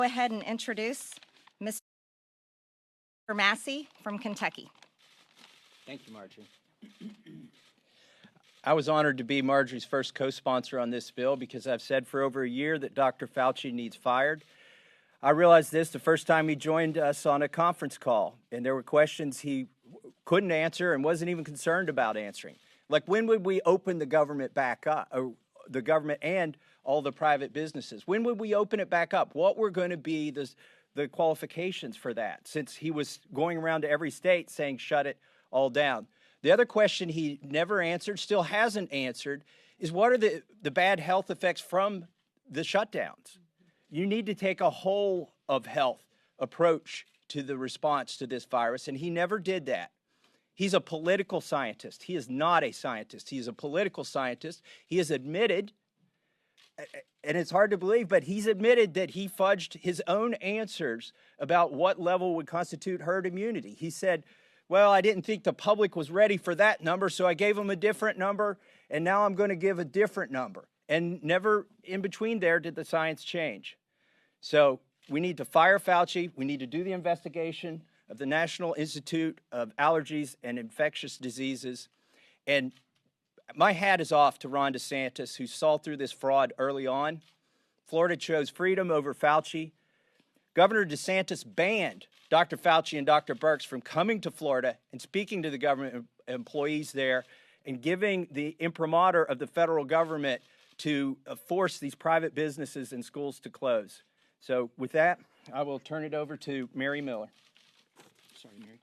Go ahead and introduce Mr. Massey from Kentucky. Thank you, Marjorie. I was honored to be Marjorie's first co-sponsor on this bill because I've said for over a year that Dr. Fauci needs fired. I realized this the first time he joined us on a conference call, and there were questions he couldn't answer and wasn't even concerned about answering. Like, when would we open the government back up, or the government and all the private businesses? When would we open it back up? What were going to be the qualifications for that, since he was going around to every state saying shut it all down? The other question he never answered, still hasn't answered, is what are the bad health effects from the shutdowns? You need to take a whole of health approach to the response to this virus, and he never did that. He's a political scientist. He is not a scientist. He is a political scientist. He has admitted, and it's hard to believe, but he's admitted that he fudged his own answers about what level would constitute herd immunity. He said, well, I didn't think the public was ready for that number, so I gave them a different number, and now I'm going to give a different number. And never in between there did the science change. So we need to fire Fauci. We need to do the investigation of the National Institute of Allergies and Infectious Diseases. And my hat is off to Ron DeSantis, who saw through this fraud early on. Florida chose freedom over Fauci. Governor DeSantis banned Dr. Fauci and Dr. Birx from coming to Florida and speaking to the government employees there and giving the imprimatur of the federal government to force these private businesses and schools to close. So with that, I will turn it over to Mary Miller. Sorry, Mary.